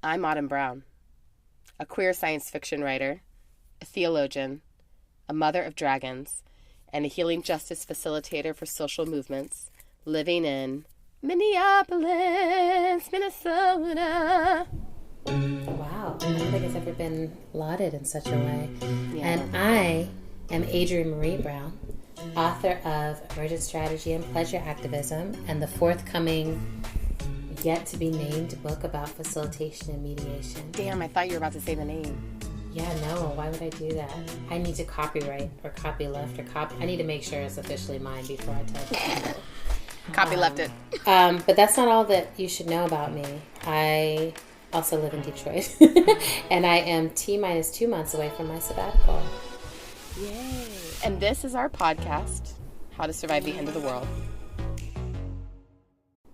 I'm Autumn Brown, a queer science fiction writer, a theologian, a mother of dragons, and a healing justice facilitator for social movements, living in Minneapolis, Minnesota. Wow, I don't think it's ever been lauded in such a way. Yeah. And I am Adrienne Marie Brown, author of Emergent Strategy and Pleasure Activism and the forthcoming yet-to-be-named book about facilitation and mediation. Damn, I thought you were about to say the name. Yeah, no, why would I do that? I need to copyright or copyleft or I need to make sure it's officially mine before I tell people. Copyleft it. But that's not all that you should know about me. I also live in Detroit. And I am T-minus 2 months away from my sabbatical. Yay. And this is our podcast, How to Survive the End of the World.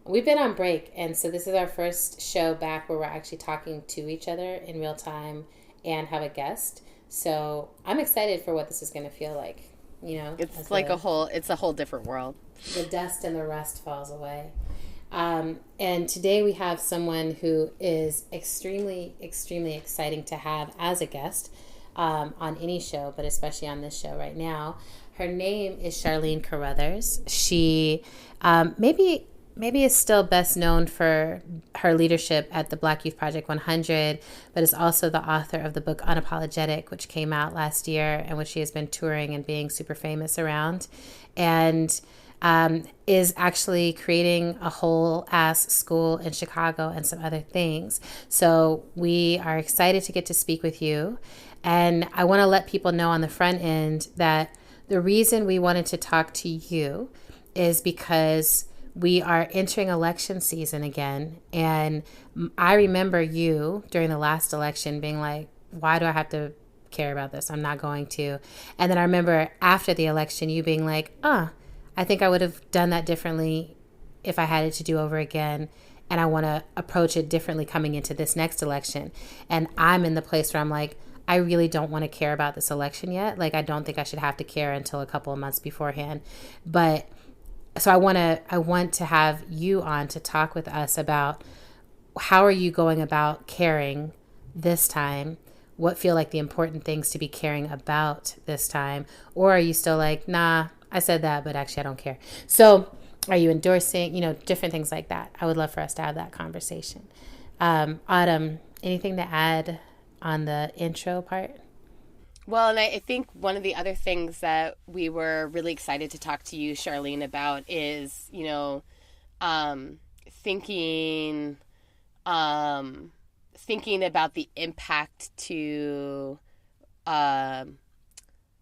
We've been on break, and so this is our first show back where we're actually talking to each other in real time and have a guest. So I'm excited for what this is going to feel like. You know, It's like a whole different world. The dust and the rust falls away. And today we have someone who is extremely, extremely exciting to have as a guest on any show, but especially on this show right now. Her name is Charlene Carruthers. She maybe is still best known for her leadership at the Black Youth Project 100, but is also the author of the book Unapologetic, which came out last year and which she has been touring and being super famous around. And is actually creating a whole ass school in Chicago and some other things. So we are excited to get to speak with you. And I want to let people know on the front end that the reason we wanted to talk to you is because we are entering election season again. And I remember you during the last election being like, why do I have to care about this? I'm not going to. And then I remember after the election, you being like, I think I would have done that differently if I had it to do over again. And I want to approach it differently coming into this next election. And I'm in the place where I'm like, I really don't want to care about this election yet. Like, I don't think I should have to care until a couple of months beforehand. But so I want to have you on to talk with us about how are you going about caring this time? What feel like the important things to be caring about this time? Or are you still like, nah, I said that, but actually I don't care. So are you endorsing, different things like that? I would love for us to have that conversation. Autumn, anything to add on the intro part? Well, and I think one of the other things that we were really excited to talk to you, Charlene, about is, thinking about the impact to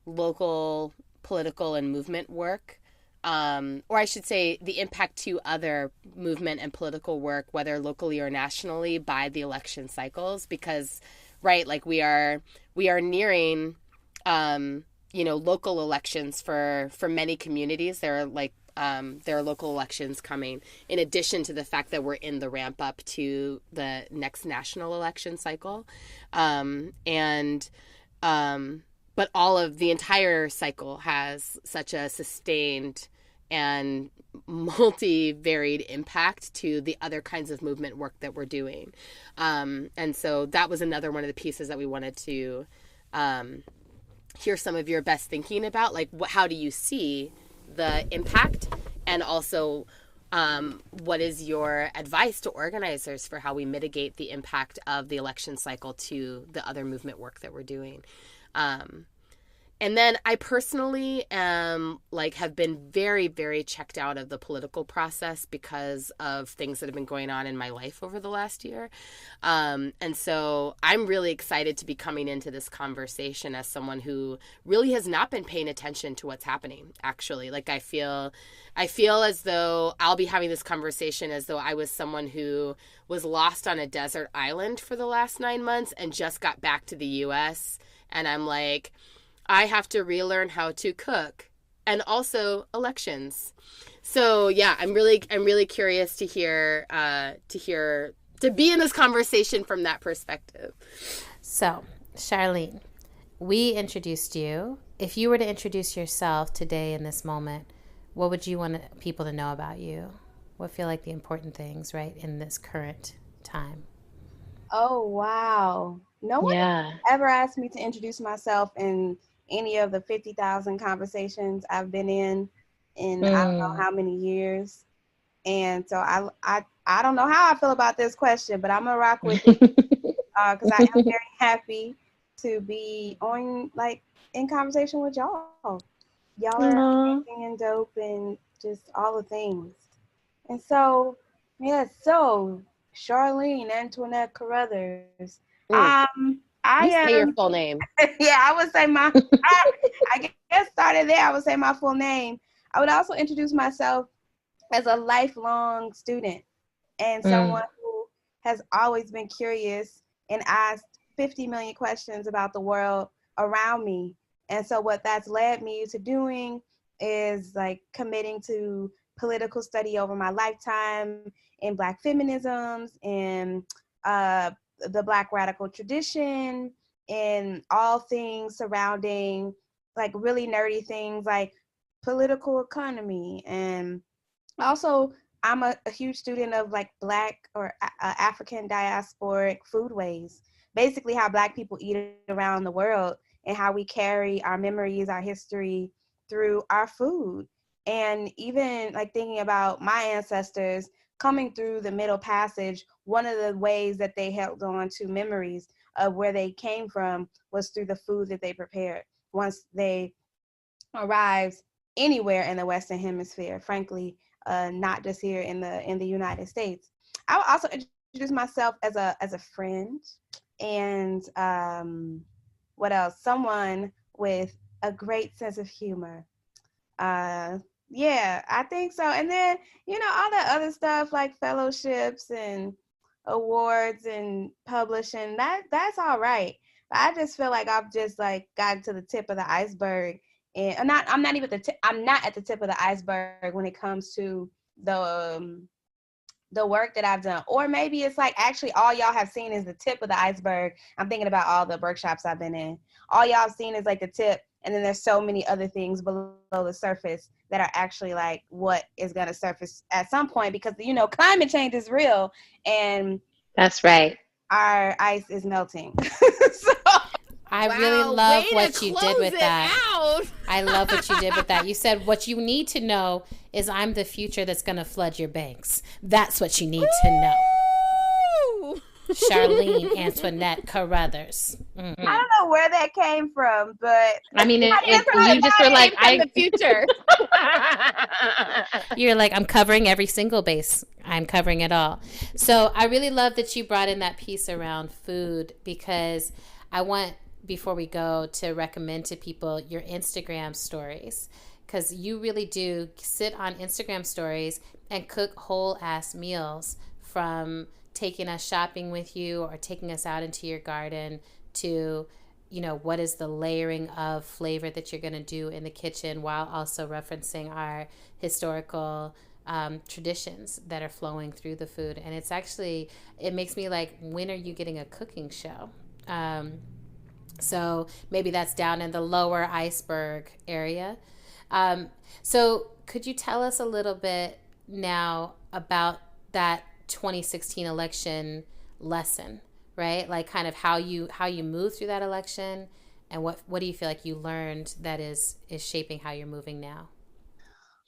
local political and movement work, or I should say the impact to other movement and political work, whether locally or nationally, by the election cycles, because right, like we are nearing, local elections for many communities. There are local elections coming, in addition to the fact that we're in the ramp up to the next national election cycle, but all of the entire cycle has such a sustained and multi-varied impact to the other kinds of movement work that we're doing. And so that was another one of the pieces that we wanted to hear some of your best thinking about, like how do you see the impact, and also what is your advice to organizers for how we mitigate the impact of the election cycle to the other movement work that we're doing. And then I personally have been very, very checked out of the political process because of things that have been going on in my life over the last year. And so I'm really excited to be coming into this conversation as someone who really has not been paying attention to what's happening, actually. Like I feel as though I'll be having this conversation as though I was someone who was lost on a desert island for the last 9 months and just got back to the U.S. And I'm like, I have to relearn how to cook, and also elections. So yeah, I'm really curious to be in this conversation from that perspective. So, Charlene, we introduced you. If you were to introduce yourself today in this moment, what would you want people to know about you? What feel like the important things, right, in this current time? Oh, wow. No one Yeah. ever asked me to introduce myself in any of the 50,000 conversations I've been in I don't know Mm. how many years. And so I don't know how I feel about this question, but I'm gonna rock with it because I am very happy to be on like in conversation with y'all. Y'all are Aw. amazing and dope and just all the things. And so, yeah, so Charlene Antoinette Carruthers. Mm. I You say am, your full name. yeah, I would say I guess started there. I would say my full name. I would also introduce myself as a lifelong student and Mm. someone who has always been curious and asked 50 million questions about the world around me. And so, what that's led me to doing is like committing to political study over my lifetime in Black feminisms and uh, the Black radical tradition and all things surrounding like really nerdy things like political economy and also I'm a huge student of like Black or African diasporic foodways, basically how Black people eat around the world and how we carry our memories, our history through our food. And even like thinking about my ancestors coming through the Middle Passage, one of the ways that they held on to memories of where they came from was through the food that they prepared once they arrives anywhere in the Western Hemisphere. Frankly, not just here in the United States. I will also introduce myself as a friend and what else? Someone with a great sense of humor. Uh, yeah, I think so. And then all the other stuff like fellowships and awards and publishing. That's all right. But I just feel like I've just like gotten to the tip of the iceberg, and I'm not even I'm not at the tip of the iceberg when it comes to the um, the work that I've done. Or maybe it's like actually all y'all have seen is the tip of the iceberg. I'm thinking about all the workshops I've been in. All y'all have seen is like the tip, and then there's so many other things below the surface that are actually like what is going to surface at some point because climate change is real and That's right. our ice is melting. So I really Wow, way love to what you did close with it that. out. I love what you did with that. You said what you need to know is I'm the future that's going to flood your banks. That's what you need to know. Woo! Charlene Antoinette Carruthers. I don't know where that came from, but I mean, I It guess I you just were probably like, came from the future. you're like, I'm covering every single base. I'm covering it all. So I really love that you brought in that piece around food because I want, before we go, to recommend to people your Instagram stories because you really do sit on Instagram stories and cook whole ass meals from taking us shopping with you or taking us out into your garden to what is the layering of flavor that you're going to do in the kitchen while also referencing our historical traditions that are flowing through the food. And it makes me like, when are you getting a cooking show? So maybe that's down in the lower iceberg area. So could you tell us a little bit now about that 2016 election lesson, right? Like kind of how you moved through that election and what do you feel like you learned that is shaping how you're moving now?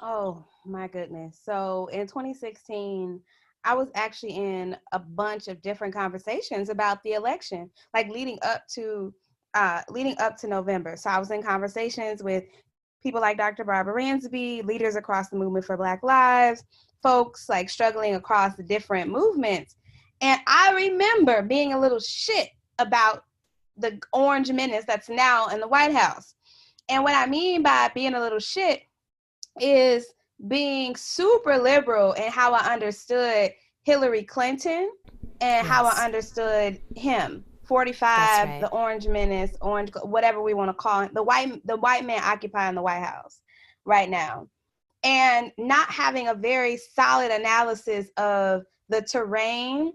Oh my goodness. So in 2016, I was actually in a bunch of different conversations about the election, like leading up to November. So I was in conversations with people like Dr. Barbara Ransby, leaders across the movement for Black Lives, folks like struggling across the different movements. And I remember being a little shit about the orange menace that's now in the White House. And what I mean by being a little shit is being super liberal in how I understood Hillary Clinton and how I Yes, understood him. that's 45, right. the Orange Menace, Orange, whatever we want to call it, the white man occupying the White House right now, and not having a very solid analysis of the terrain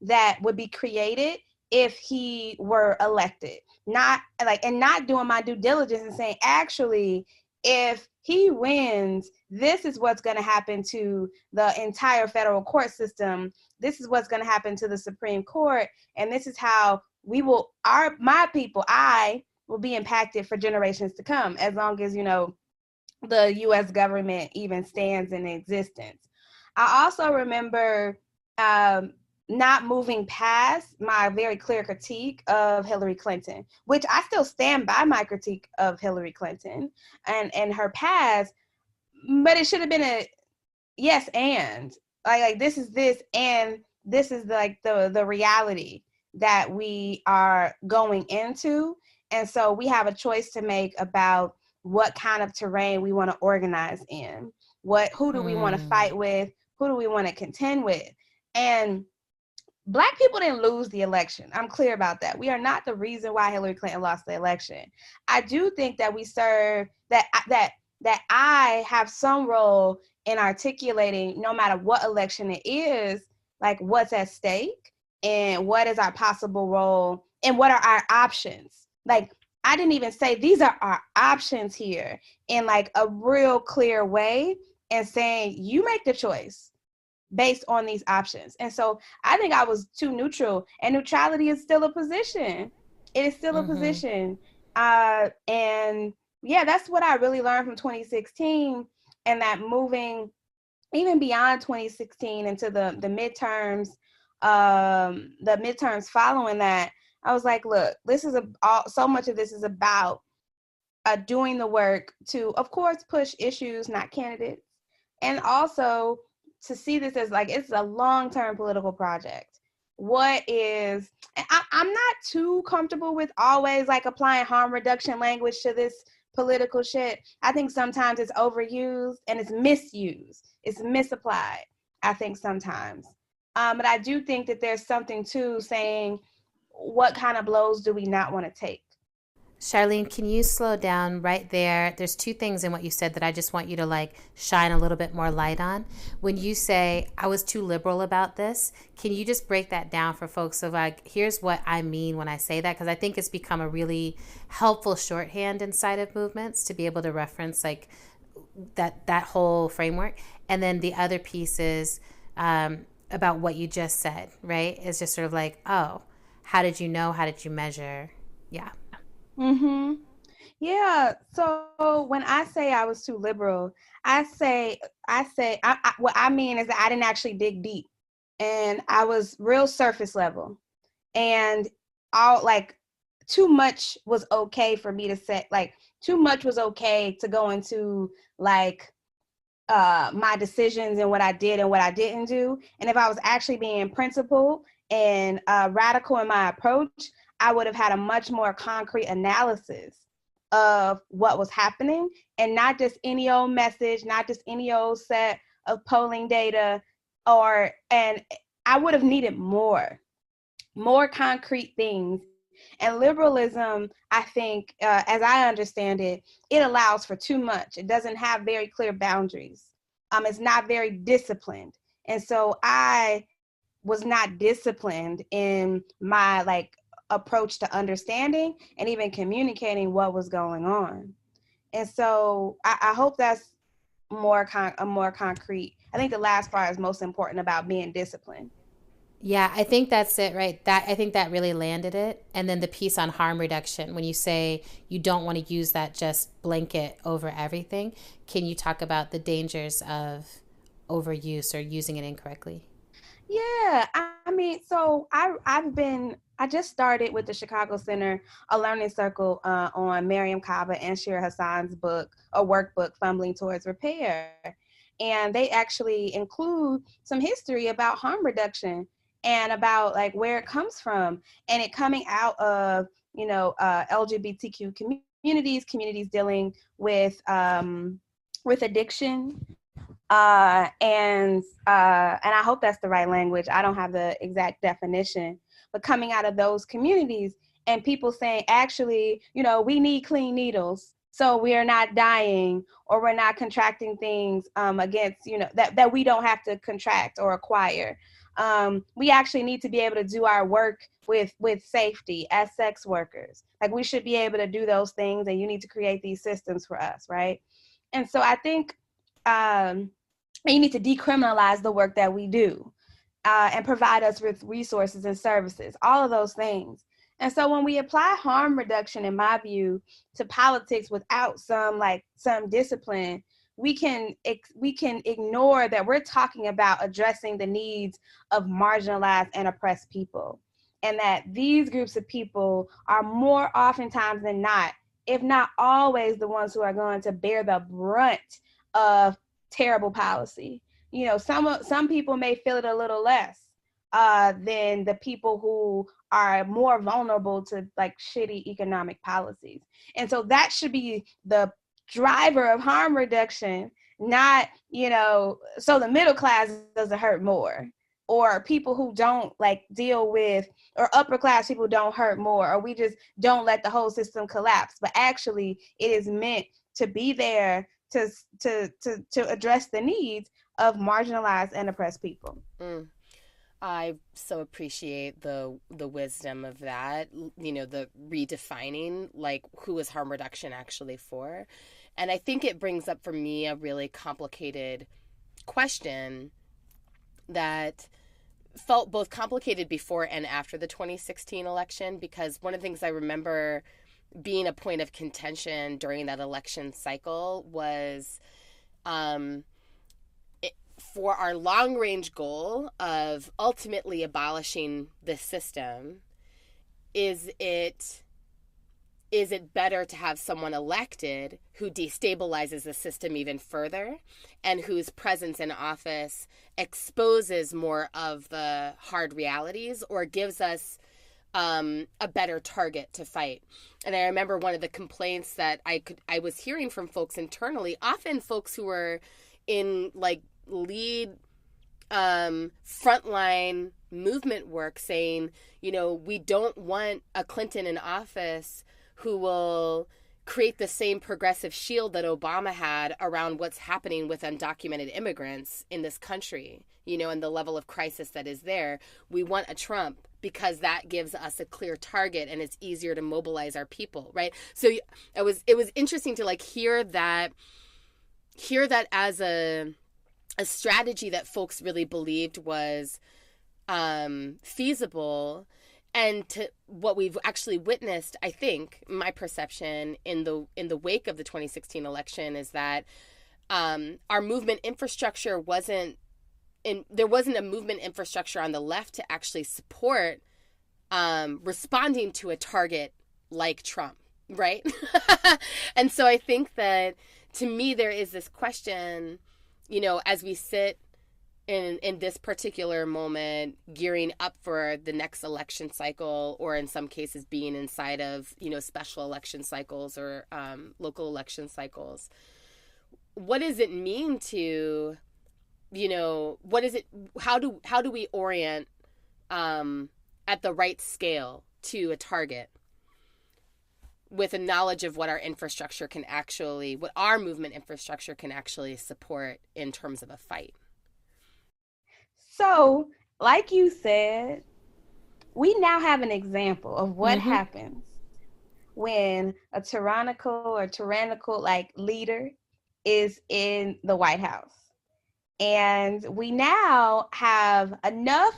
that would be created if he were elected. Not like, and not doing my due diligence and saying, actually, if he wins, this is what's going to happen to the entire federal court system. This is what's going to happen to the Supreme Court. And this is how my people, I will be impacted for generations to come, as long as, the U.S. government even stands in existence. I also remember not moving past my very clear critique of Hillary Clinton, which I still stand by my critique of Hillary Clinton and her past, but it should have been a yes and like this is this and this is like the reality that we are going into. And so we have a choice to make about what kind of terrain we want to organize in. Who do we want to fight with? Who do we want to contend with? And Black people didn't lose the election. I'm clear about that. We are not the reason why Hillary Clinton lost the election. I do think that we serve that I have some role in articulating, no matter what election it is, like what's at stake and what is our possible role and what are our options. Like, I didn't even say these are our options here in like a real clear way, and saying you make the choice based on these options. And so I think I was too neutral, and neutrality is still a position. It is still a position. And yeah, that's what I really learned from 2016, and that moving even beyond 2016 into the midterms following that, I was like, look, this is so much of this is about doing the work to, of course, push issues, not candidates, and also to see this as like it's a long-term political project. I'm not too comfortable with always like applying harm reduction language to this political shit. I think sometimes it's overused and it's misused. It's misapplied, I think sometimes. But I do think that there's something to saying, what kind of blows do we not want to take? Charlene, can you slow down right there? There's two things in what you said that I just want you to like shine a little bit more light on. When you say, I was too liberal about this, can you just break that down for folks of like, here's what I mean when I say that? Because I think it's become a really helpful shorthand inside of movements to be able to reference like that whole framework. And then the other piece is about what you just said, right? It's just sort of like, oh, how did you know? How did you measure? Yeah. Mm-hmm. Yeah. So when I say I was too liberal, what I mean is that I didn't actually dig deep, and I was real surface level, and all like too much was okay for me to say, like too much was okay to go into like my decisions and what I did and what I didn't do. And if I was actually being principled and radical in my approach, I would have had a much more concrete analysis of what was happening, and not just any old message, not just any old set of polling data, and I would have needed more concrete things. And liberalism, I think, as I understand it, it allows for too much. It doesn't have very clear boundaries. It's not very disciplined. And so I was not disciplined in my like approach to understanding and even communicating what was going on. And so I hope that's more concrete. I think the last part is most important about being disciplined. Yeah, I think that's it, right? I think that really landed it. And then the piece on harm reduction, when you say you don't want to use that just blanket over everything, can you talk about the dangers of overuse or using it incorrectly? Yeah, I mean, so I just started with the Chicago Center a learning circle on Mariam Kaba and Shira Hassan's book, a workbook, Fumbling Towards Repair. And they actually include some history about harm reduction and about like where it comes from, and it coming out of, LGBTQ communities dealing with addiction, and I hope that's the right language. I don't have the exact definition, but coming out of those communities and people saying, actually, we need clean needles, so we are not dying, or we're not contracting things against, that we don't have to contract or acquire. We actually need to be able to do our work with safety as sex workers. Like, we should be able to do those things, and you need to create these systems for us, right? And so I think you need to decriminalize the work that we do, and provide us with resources and services, all of those things. And so when we apply harm reduction, in my view, to politics without some discipline, we can ignore that we're talking about addressing the needs of marginalized and oppressed people, and that these groups of people are more oftentimes than not, if not always, the ones who are going to bear the brunt of terrible policy. You know, some people may feel it a little less than the people who are more vulnerable to like shitty economic policies. And so that should be the driver of harm reduction, not, so the middle class doesn't hurt more, or people who don't like deal with, or upper class people don't hurt more, or we just don't let the whole system collapse. But actually it is meant to be there to address the needs of marginalized and oppressed people. I so appreciate the wisdom of that, the redefining, like, who is harm reduction actually for. And I think it brings up for me a really complicated question that felt both complicated before and after the 2016 election, because one of the things I remember being a point of contention during that election cycle was for our long-range goal of ultimately abolishing the system, is it better to have someone elected who destabilizes the system even further, and whose presence in office exposes more of the hard realities, or gives us a better target to fight? And I remember one of the complaints that I was hearing from folks internally, often folks who were in like lead frontline movement work, saying, we don't want a Clinton in office who will create the same progressive shield that Obama had around what's happening with undocumented immigrants in this country, and the level of crisis that is there. We want a Trump, because that gives us a clear target and it's easier to mobilize our people, right? So it was interesting to like hear that as a strategy that folks really believed was feasible. And to what we've actually witnessed, I think, my perception in the wake of the 2016 election is that our movement infrastructure there wasn't a movement infrastructure on the left to actually support responding to a target like Trump, right? And so I think that, to me, there is this question, as we sit in this particular moment, gearing up for the next election cycle, or in some cases being inside of, special election cycles or local election cycles. What does it mean to, how do we orient at the right scale to a target, with a knowledge of what our movement infrastructure can actually support in terms of a fight? So, like you said, we now have an example of what happens when a tyrannical like leader is in the White House. And we now have enough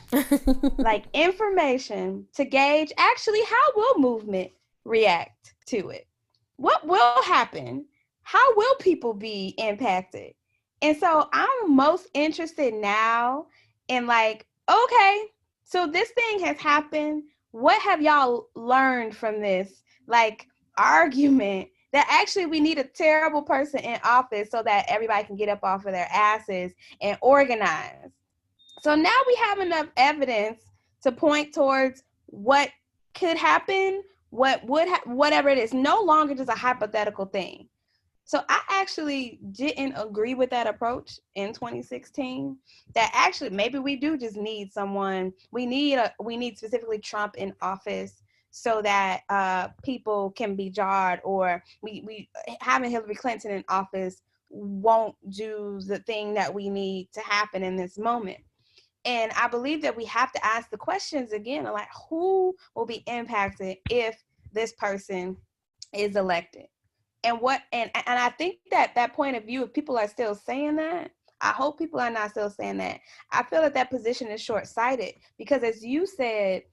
like information to gauge actually how will movement react to it. What will happen? How will people be impacted? And so I'm most interested now in like, okay, so this thing has happened. What have y'all learned from this like argument that actually we need a terrible person in office so that everybody can get up off of their asses and organize? So now we have enough evidence to point towards what could happen, whatever it is, no longer just a hypothetical thing. So I actually didn't agree with that approach in 2016, that actually maybe we do just need someone, we need specifically Trump in office so that people can be jarred, or we having Hillary Clinton in office won't do the thing that we need to happen in this moment. And I believe that we have to ask the questions again, like who will be impacted if this person is elected? And what and I think that that point of view, if people are still saying that, I hope people are not still saying that. I feel that that position is short-sighted because, as you said,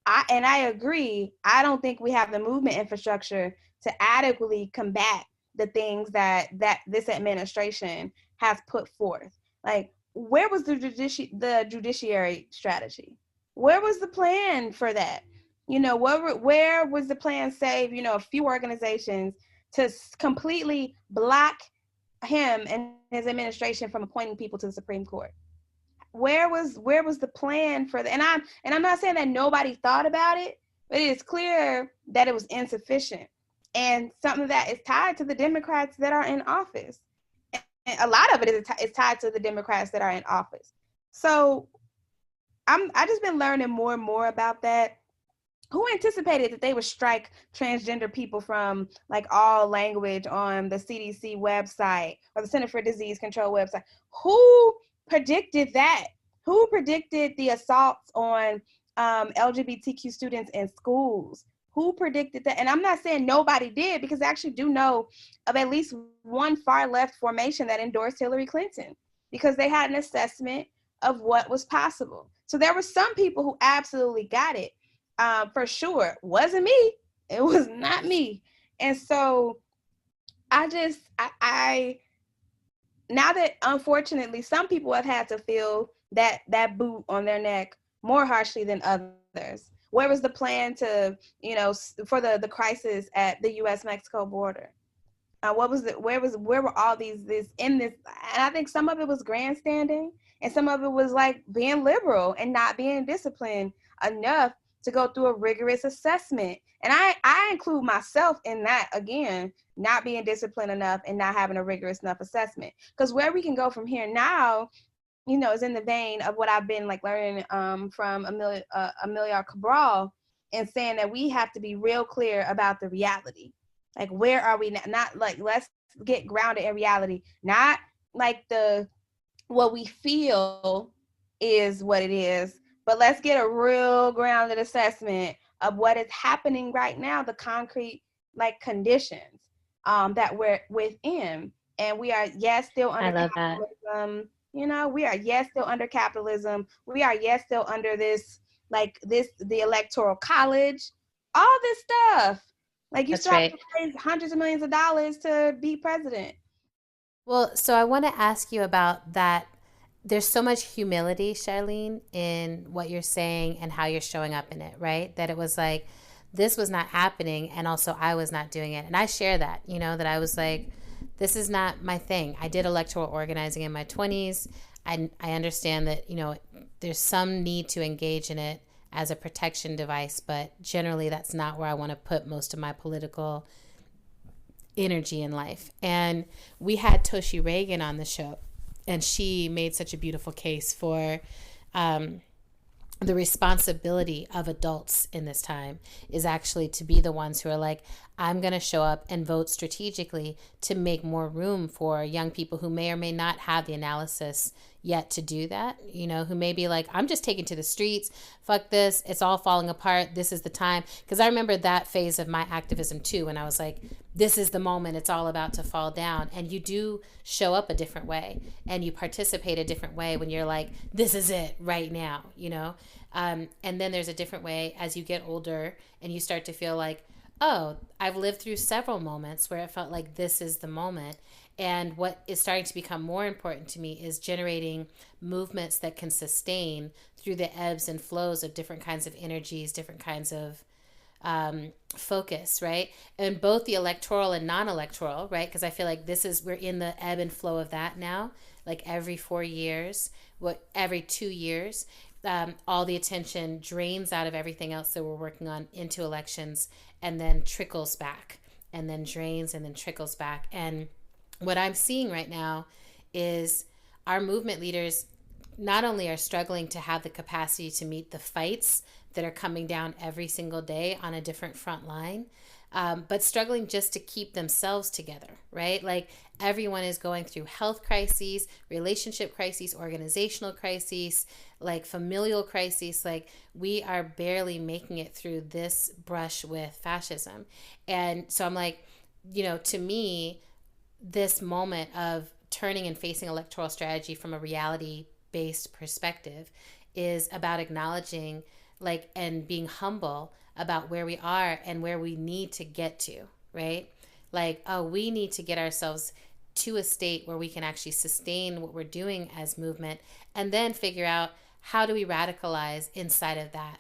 I agree. I don't think we have the movement infrastructure to adequately combat the things that this administration has put forth. Like, where was the judiciary strategy? Where was the plan for that? You know, where was the plan? Save, you know, a few organizations to completely block him and his administration from appointing people to the Supreme Court. Where was the plan for that? And I'm not saying that nobody thought about it, but it is clear that it was insufficient, and something that is tied to the Democrats that are in office. And a lot of it is tied to the Democrats that are in office. So I just been learning more and more about that. Who anticipated that they would strike transgender people from like all language on the CDC website or the Center for Disease Control website? Who predicted that? Who predicted the assaults on LGBTQ students in schools? Who predicted that? And I'm not saying nobody did, because I actually do know of at least one far left formation that endorsed Hillary Clinton because they had an assessment of what was possible. So there were some people who absolutely got it. For sure. Wasn't me. It was not me. And so I now that unfortunately some people have had to feel that boot on their neck more harshly than others. Where was the plan to, you know, for the crisis at the U.S.-Mexico border? Where were all these and I think some of it was grandstanding, and some of it was like being liberal and not being disciplined enough to go through a rigorous assessment. And I include myself in that, again, not being disciplined enough and not having a rigorous enough assessment. Because where we can go from here now, you know, is in the vein of what I've been like learning from Amelia Cabral, and saying that we have to be real clear about the reality. Like, where are we now? Not like, let's get grounded in reality, not like what we feel is what it is, but let's get a real grounded assessment of what is happening right now, the concrete like conditions that we're within. And we are, yes, still under capitalism. You know, we are, yes, still under capitalism. We are, yes, still under the electoral college, all this stuff. Like, you still have to raise hundreds of millions of dollars to be president. Well, so I want to ask you about that. There's so much humility, Charlene, in what you're saying and how you're showing up in it, right? That it was like, this was not happening, and also I was not doing it. And I share that, you know, that I was like, this is not my thing. I did electoral organizing in my 20s. I understand that, you know, there's some need to engage in it as a protection device, but generally that's not where I want to put most of my political energy in life. And we had Toshi Reagan on the show, and she made such a beautiful case for the responsibility of adults in this time is actually to be the ones who are like, I'm going to show up and vote strategically to make more room for young people who may or may not have the analysis yet to do that, you know, who may be like, I'm just taking to the streets, fuck this, it's all falling apart, this is the time. Because I remember that phase of my activism too, when I was like, this is the moment, it's all about to fall down. And you do show up a different way, and you participate a different way when you're like, this is it right now, you know. And then there's a different way as you get older and you start to feel like, oh, I've lived through several moments where it felt like this is the moment. And what is starting to become more important to me is generating movements that can sustain through the ebbs and flows of different kinds of energies, different kinds of focus, right? And both the electoral and non-electoral, right? Because I feel like we're in the ebb and flow of that now, like every 4 years, every 2 years. All the attention drains out of everything else that we're working on into elections, and then trickles back, and then drains, and then trickles back. And what I'm seeing right now is our movement leaders not only are struggling to have the capacity to meet the fights that are coming down every single day on a different front line, but struggling just to keep themselves together, right? Like everyone is going through health crises, relationship crises, organizational crises, like familial crises. Like we are barely making it through this brush with fascism. And so I'm like, to me, this moment of turning and facing electoral strategy from a reality based perspective is about acknowledging and being humble about where we are and where we need to get to, right? We need to get ourselves to a state where we can actually sustain what we're doing as movement, and then figure out how do we radicalize inside of that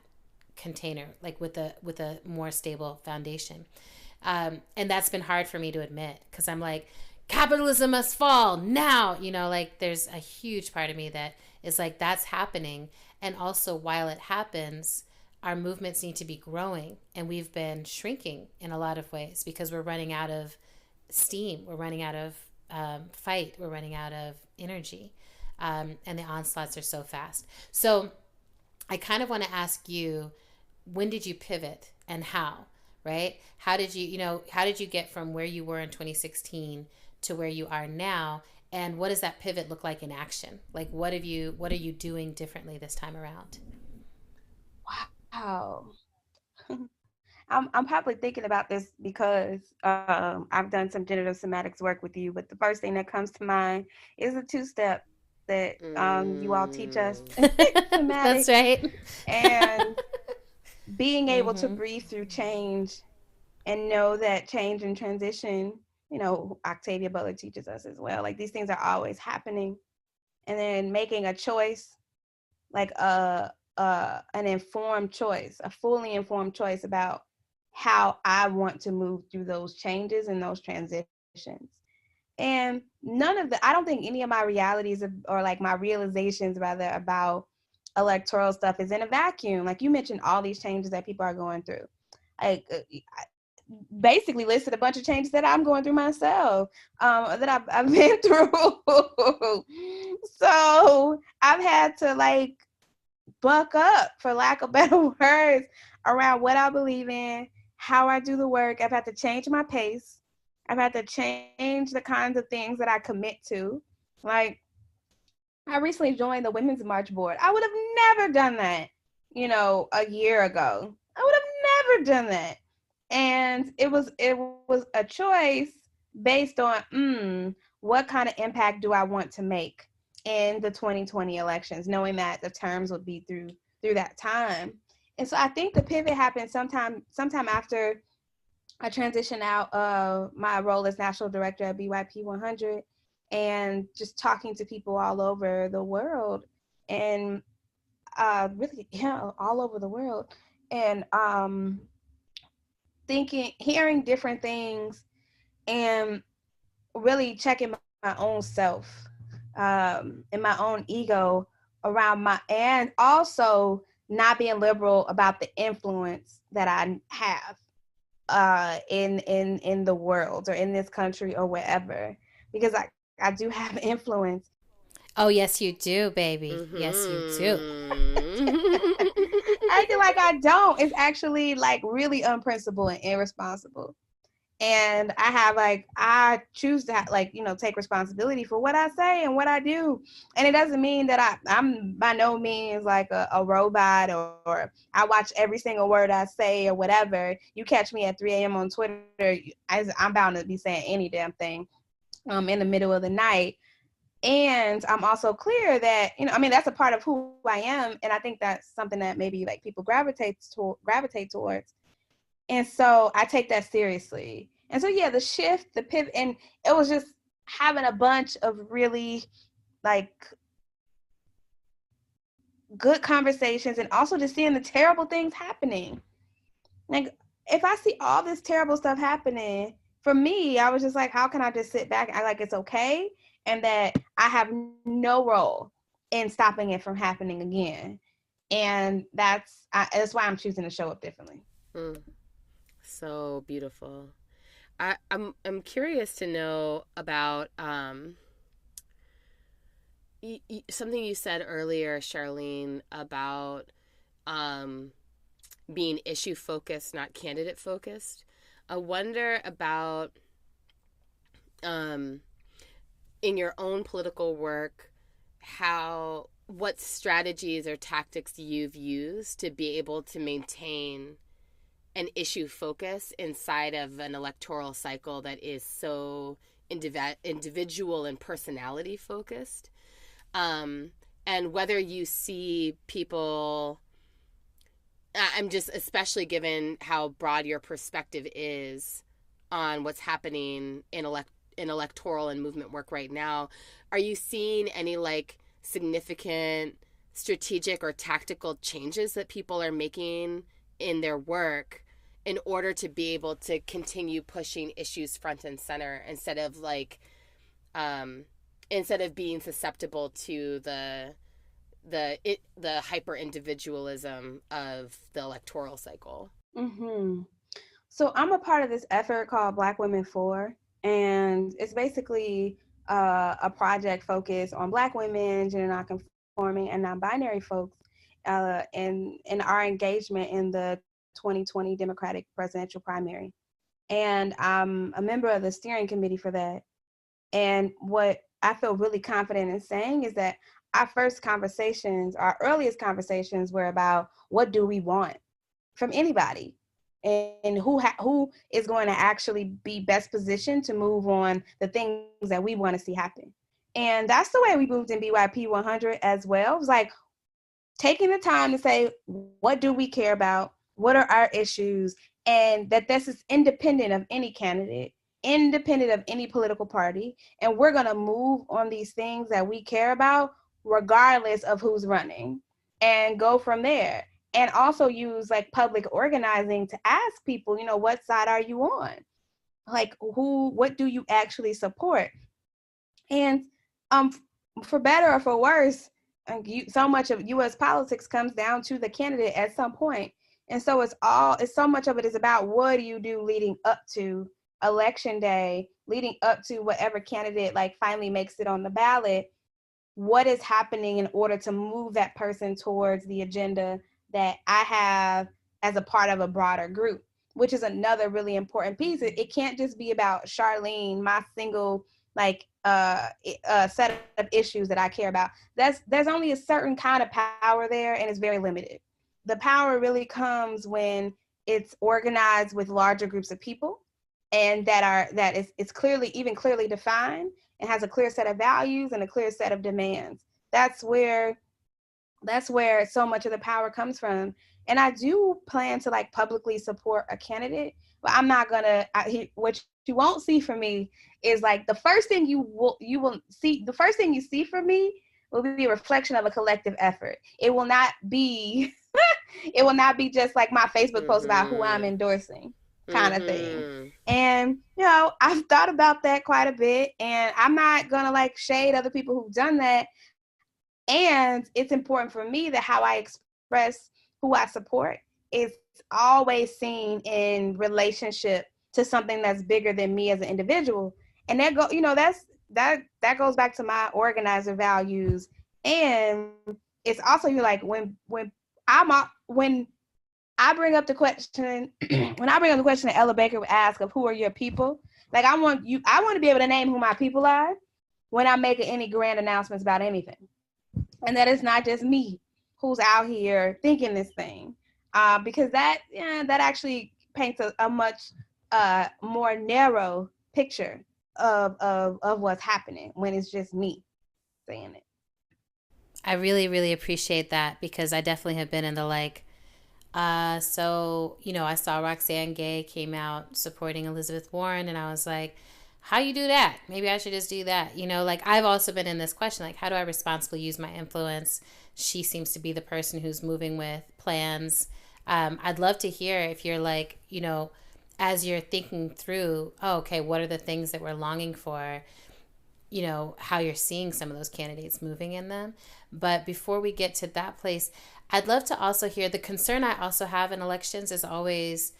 container, with a more stable foundation. And that's been hard for me to admit, because I'm like, capitalism must fall now, there's a huge part of me that is like, that's happening. And also, while it happens, our movements need to be growing, and we've been shrinking in a lot of ways because we're running out of steam, we're running out of fight, we're running out of energy, and the onslaughts are so fast. So I kind of want to ask you, when did you pivot and how? Right? How did you get from where you were in 2016 to where you are now? And what does that pivot look like in action? Like, what are you doing differently this time around? Wow. I'm probably thinking about this because I've done some generative somatics work with you, but the first thing that comes to mind is a two-step that you all teach us. That's right. And being able to breathe through change and know that change and transition, Octavia Butler teaches us as well. Like, these things are always happening. And then making a choice, like an informed choice, a fully informed choice about how I want to move through those changes and those transitions. And I don't think any of my realities or like my realizations rather about electoral stuff is in a vacuum. Like, you mentioned all these changes that people are going through. Like, I basically listed a bunch of changes that I'm going through myself, that I've been through. So I've had to buck up, for lack of better words, around what I believe in, how I do the work. I've had to change my pace. I've had to change the kinds of things that I commit to. Like, I recently joined the Women's March Board. I would have never done that, a year ago. I would have never done that. And it was a choice based on what kind of impact do I want to make in the 2020 elections, knowing that the terms would be through that time. And so I think the pivot happened sometime after I transitioned out of my role as national director at BYP 100, and just talking to people all over the world, and really, all over the world, and hearing different things, and really checking my own self, and my own ego around and also not being liberal about the influence that I have in the world or in this country or wherever, because I do have influence. Oh, yes, you do, baby. Mm-hmm. Yes, you do. Acting like I don't is actually really unprincipled and irresponsible. And I choose to take responsibility for what I say and what I do. And it doesn't mean that I'm by no means like a robot, or I watch every single word I say or whatever. You catch me at 3 a.m. on Twitter, I'm bound to be saying any damn thing in the middle of the night. And I'm also clear that, that's a part of who I am. And I think that's something that maybe people gravitate towards. And so I take that seriously. And so, yeah, the shift, the pivot, and it was just having a bunch of really good conversations, and also just seeing the terrible things happening. Like, if I see all this terrible stuff happening, for me, I was just like, how can I just sit back and act like it's okay, and that I have no role in stopping it from happening again? And that's why I'm choosing to show up differently. So beautiful. I'm curious to know about something you said earlier, Charlene, about being issue focused, not candidate focused. I wonder about, in your own political work, what strategies or tactics you've used to be able to maintain an issue focus inside of an electoral cycle that is so individual and personality focused. And whether you see people, I'm just, especially given how broad your perspective is on what's happening in electoral and movement work right now, are you seeing any like significant strategic or tactical changes that people are making in their work in order to be able to continue pushing issues front and center instead of being susceptible to the hyper individualism of the electoral cycle? Mm-hmm. So I'm a part of this effort called Black Women For, and it's basically a project focused on Black women, gender nonconforming, and non-binary folks, in our engagement in the 2020 Democratic presidential primary. And I'm a member of the steering committee for that. And what I feel really confident in saying is that our earliest conversations were about what do we want from anybody, and who is going to actually be best positioned to move on the things that we want to see happen. And that's the way we moved in BYP 100 as well. It was like taking the time to say, what do we care about? What are our issues? And that this is independent of any candidate, independent of any political party. And we're going to move on these things that we care about, regardless of who's running, and go from there. And also use like public organizing to ask people, what side are you on? Like what do you actually support? And for better or for worse, so much of U.S. politics comes down to the candidate at some point. And so it's so much of it is about what do you do leading up to election day, leading up to whatever candidate like finally makes it on the ballot. What is happening in order to move that person towards the agenda that I have as a part of a broader group, which is another really important piece. It can't just be about Charlene, my single set of issues that I care about. There's only a certain kind of power there, and it's very limited. The power really comes when it's organized with larger groups of people, and it's clearly defined and has a clear set of values and a clear set of demands. That's where so much of the power comes from. And I do plan to like publicly support a candidate, but I'm not gonna. What you won't see from me is like the first thing you see from me will be a reflection of a collective effort. It will not be just like my Facebook post about who I'm endorsing kind of thing. And I've thought about that quite a bit, and I'm not gonna like shade other people who've done that. And it's important for me that how I express who I support is always seen in relationship to something that's bigger than me as an individual. And that goes back to my organizer values. And it's also when I bring up the question that Ella Baker would ask of who are your people, like I want to be able to name who my people are when I'm making any grand announcements about anything. And that it's not just me who's out here thinking this thing, because that actually paints a much more narrow picture of what's happening when it's just me saying it. I really, really appreciate that, because I definitely have been in the I saw Roxane Gay came out supporting Elizabeth Warren, and I was like, how you do that? Maybe I should just do that. I've also been in this question, like, how do I responsibly use my influence? She seems to be the person who's moving with plans. I'd love to hear if you're like, as you're thinking through, what are the things that we're longing for, how you're seeing some of those candidates moving in them. But before we get to that place, I'd love to also hear the concern I also have in elections is always,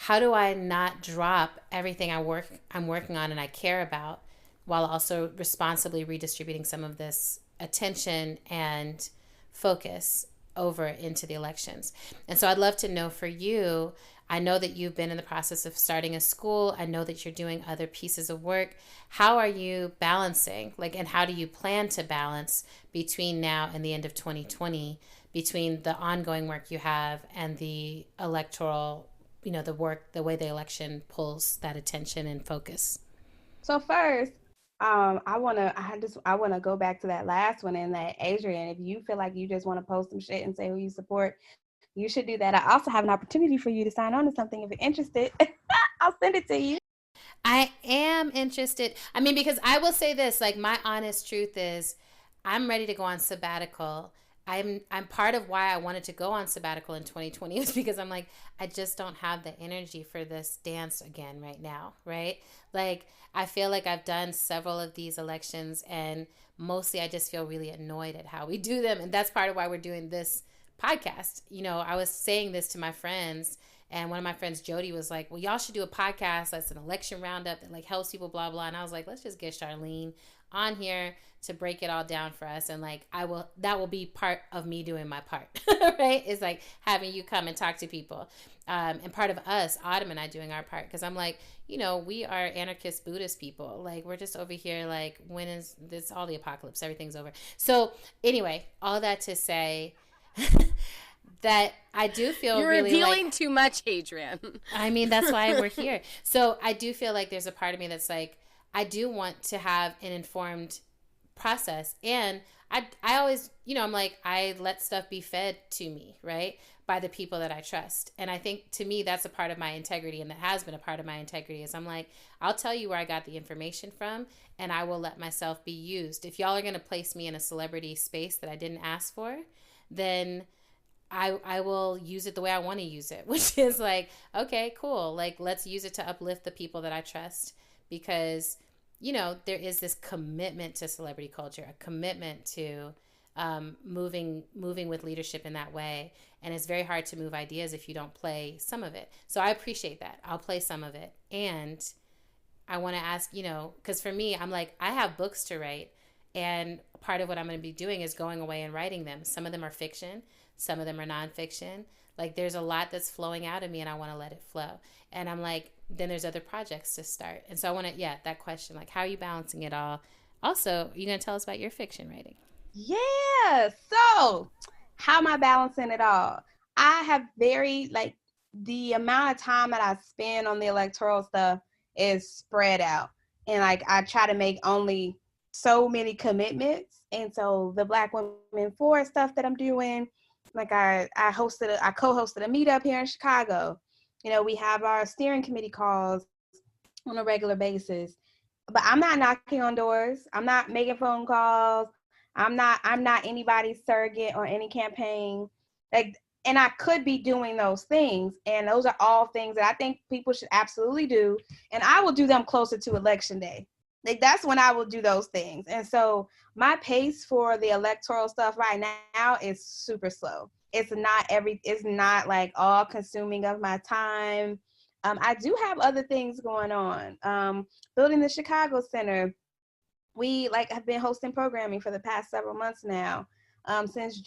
how do I not drop everything I'm working on and I care about, while also responsibly redistributing some of this attention and focus over into the elections? And so I'd love to know for you, I know that you've been in the process of starting a school. I know that you're doing other pieces of work. How are you balancing? And how do you plan to balance between now and the end of 2020, between the ongoing work you have and the electoral, the work, the way the election pulls that attention and focus? So first, I wanna go back to that last one and that Adrian, if you feel like you just want to post some shit and say who you support, you should do that. I also have an opportunity for you to sign on to something if you're interested. I'll send it to you. I am interested. I mean, because I will say this, my honest truth is I'm ready to go on sabbatical. I'm part of why I wanted to go on sabbatical in 2020 is because I'm like, I just don't have the energy for this dance again right now, right? I feel like I've done several of these elections and mostly I just feel really annoyed at how we do them. And that's part of why we're doing this podcast. I was saying this to my friends, and one of my friends, Jody, was like, well, y'all should do a podcast that's an election roundup that helps people, blah, blah. And I was like, let's just get Charlene on here to break it all down for us. And that will be part of me doing my part, right? It's having you come and talk to people. And part of us, Autumn and I, doing our part. Because I'm like, we are anarchist Buddhist people. We're just over here when is this, all the apocalypse, everything's over. So anyway, all that to say that I do feel you're really revealing too much, Adrian. I mean, that's why we're here. So I do feel like there's a part of me that's I do want to have an informed process. And I always, I'm I let stuff be fed to me, right, by the people that I trust. And I think to me, that's a part of my integrity. And that has been a part of my integrity is I'm I'll tell you where I got the information from and I will let myself be used. If y'all are going to place me in a celebrity space that I didn't ask for, then I will use it the way I want to use it, which is okay, cool. Let's use it to uplift the people that I trust because, there is this commitment to celebrity culture, a commitment to moving with leadership in that way. And it's very hard to move ideas if you don't play some of it. So I appreciate that. I'll play some of it. And I want to ask, because for me, I'm I have books to write. And part of what I'm going to be doing is going away and writing them. Some of them are fiction. Some of them are nonfiction. There's a lot that's flowing out of me and I want to let it flow. And I'm then there's other projects to start. And so I want to, that question, how are you balancing it all? Also, you're going to tell us about your fiction writing. Yeah. So how am I balancing it all? I have the amount of time that I spend on the electoral stuff is spread out. And I try to make only so many commitments. And so the Black Women for stuff that I'm doing, I co-hosted a meetup here in Chicago. We have our steering committee calls on a regular basis, but I'm not knocking on doors. I'm not making phone calls. I'm not anybody's surrogate or any campaign. And I could be doing those things. And those are all things that I think people should absolutely do. And I will do them closer to election day. That's when I will do those things. And so my pace for the electoral stuff right now is super slow. It's not all consuming of my time. I do have other things going on. Building the Chicago Center. We have been hosting programming for the past several months now, since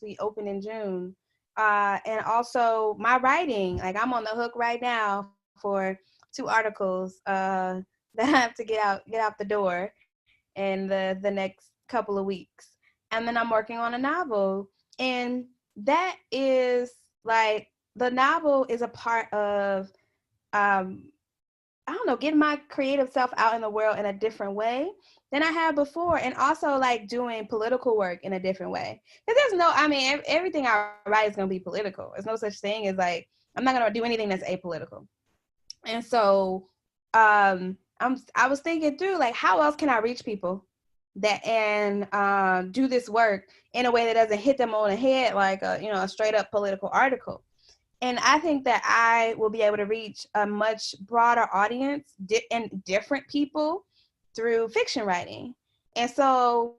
we opened in June. And also my writing, I'm on the hook right now for 2 articles, that I have to get out the door in the next couple of weeks. And then I'm working on a novel. And that is the novel is a part of, I don't know, getting my creative self out in the world in a different way than I have before. And also doing political work in a different way. Because everything I write is going to be political. There's no such thing as I'm not going to do anything that's apolitical. And so, I was thinking through how else can I reach people that and do this work in a way that doesn't hit them on the head a straight up political article. And I think that I will be able to reach a much broader audience and different people through fiction writing. And so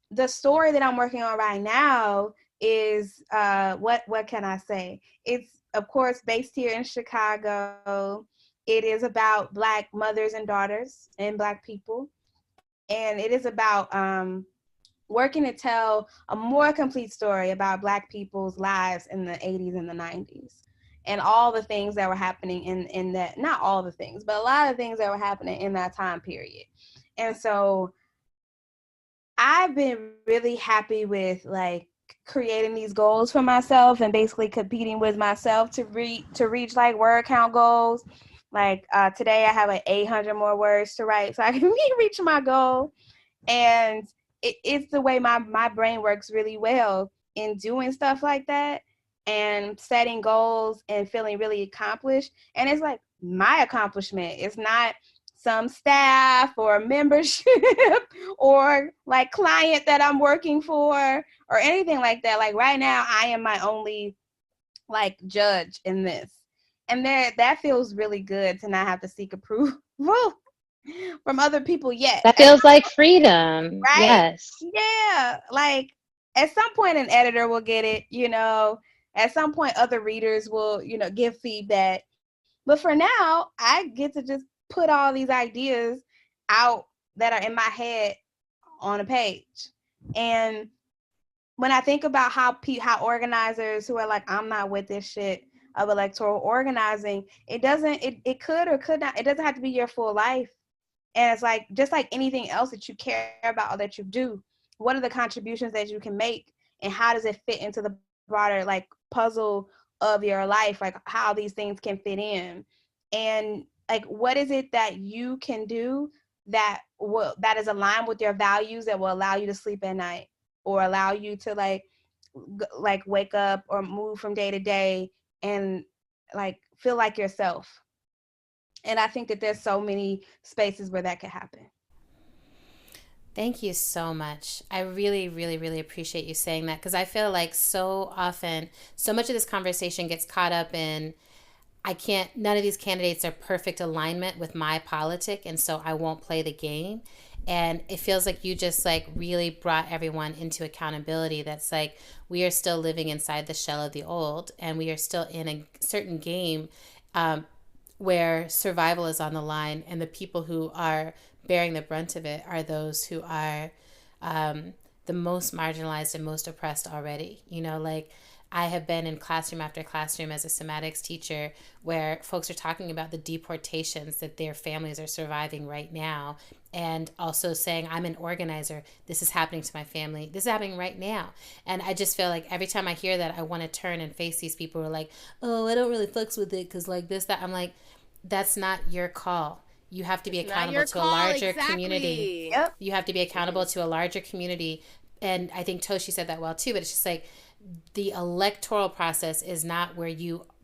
the story that I'm working on right now is what can I say? It's of course based here in Chicago. It is about Black mothers and daughters and Black people. And it is about working to tell a more complete story about Black people's lives in the 80s and the 90s. and all the things that were happening in that, not all the things, but a lot of things that were happening in that time period. And so I've been really happy with like creating these goals for myself and basically competing with myself to reach like word count goals. Like today I have like 800 more words to write so I can reach my goal. And it's the way my brain works really well in doing stuff like that and setting goals and feeling really accomplished. And it's like my accomplishment. It's not some staff or membership or like client that I'm working for or anything like that. Like right now, I am my only like judge in this. And that feels really good to not have to seek approval from other people yet. That feels like freedom. Right? Yes. Yeah. Like at some point an editor will get it, you know, at some point other readers will, you know, give feedback. But for now, I get to just put all these ideas out that are in my head on a page. And when I think about how organizers who are like, I'm not with this shit of electoral organizing, it could or could not, it doesn't have to be your full life. And it's like, just like anything else that you care about or that you do, what are the contributions that you can make and how does it fit into the broader like puzzle of your life, like how these things can fit in? And like, what is it that you can do that is aligned with your values that will allow you to sleep at night or allow you to like wake up or move from day to day and like feel like yourself. And I think that there's so many spaces where that could happen. Thank you so much. I really, really, really appreciate you saying that, because I feel like so often, so much of this conversation gets caught up in, none of these candidates are perfect alignment with my politic, and so I won't play the game. And it feels like you just like really brought everyone into accountability. That's like, we are still living inside the shell of the old, and we are still in a certain game where survival is on the line, and the people who are bearing the brunt of it are those who are the most marginalized and most oppressed already. You know, like I have been in classroom after classroom as a somatics teacher where folks are talking about the deportations that their families are surviving right now, and also saying, I'm an organizer. This is happening to my family. This is happening right now. And I just feel like every time I hear that, I want to turn and face these people who are like, oh, I don't really fucks with it because like this, that. I'm like, that's not your call. You have to be accountable to a larger community. Yep. You have to be accountable to a larger community. And I think Toshi said that well too, but it's just like the electoral process is not where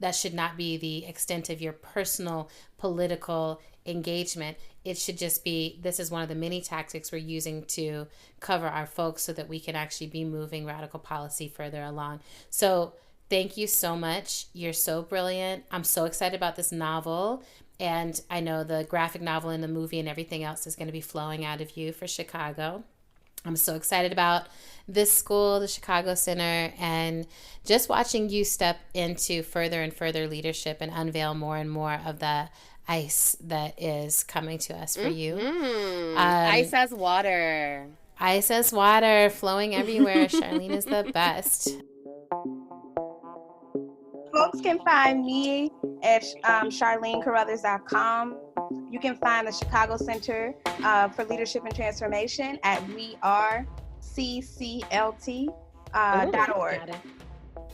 that should not be the extent of your personal political engagement. It should just be, this is one of the many tactics we're using to cover our folks so that we can actually be moving radical policy further along. So thank you so much. You're so brilliant. I'm so excited about this novel. And I know the graphic novel and the movie and everything else is going to be flowing out of you for Chicago. I'm so excited about this school, the Chicago Center, and just watching you step into further and further leadership and unveil more and more of the ice that is coming to us for you. Ice as water. Ice as water, flowing everywhere. Charlene is the best. Folks can find me at charlenecarruthers.com. You can find the Chicago Center for Leadership and Transformation at wearecclt.org.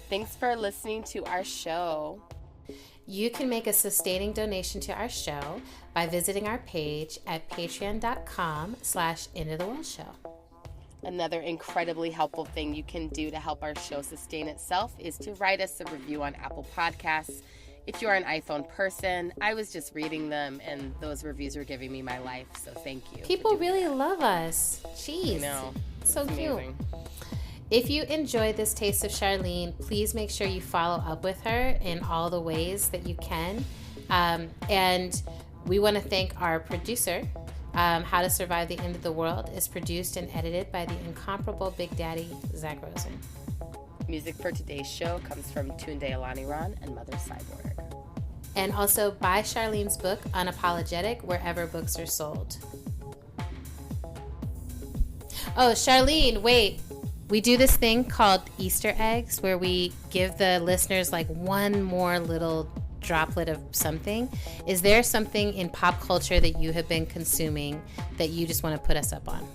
Thanks for listening to our show. You can make a sustaining donation to our show by visiting our page at patreon.com/endoftheworldshow. Another incredibly helpful thing you can do to help our show sustain itself is to write us a review on Apple Podcasts. If you're an iPhone person, I was just reading them, and those reviews were giving me my life, so thank you. People really love us. Jeez. I know. So it's cute. amazing. If you enjoyed this taste of Charlene, please make sure you follow up with her in all the ways that you can. And we want to thank our producer. How to Survive the End of the World is produced and edited by the incomparable Big Daddy, Zach Rosen. Music for today's show comes from Tunde Alaniran and Mother Cyborg. And also buy Charlene's book, Unapologetic, wherever books are sold. Oh, Charlene, wait. We do this thing called Easter eggs where we give the listeners like one more little droplet of something. Is there something in pop culture that you have been consuming that you just want to put us up on?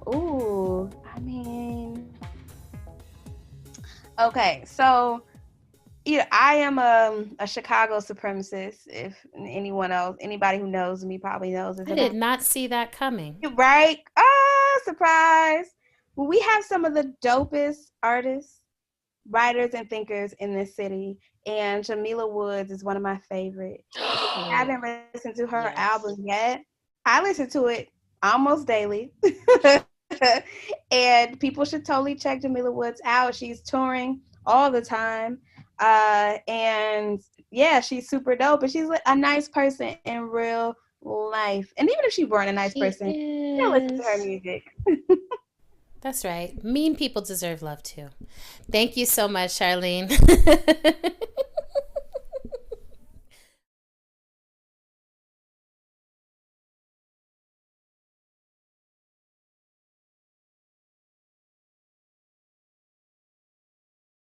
Ooh, I mean, okay, so yeah, I am a Chicago supremacist. If anybody who knows me probably knows this. I did not see that coming. Right? Oh, surprise. Well, we have some of the dopest artists, writers, and thinkers in this city. And Jamila Woods is one of my favorites. I haven't listened to her album yet. I listen to it almost daily. And people should totally check Jamila Woods out. She's touring all the time. And yeah, she's super dope. And she's a nice person in real life. And even if she weren't a nice person, you'll listen to her music. That's right. Mean people deserve love too. Thank you so much, Charlene.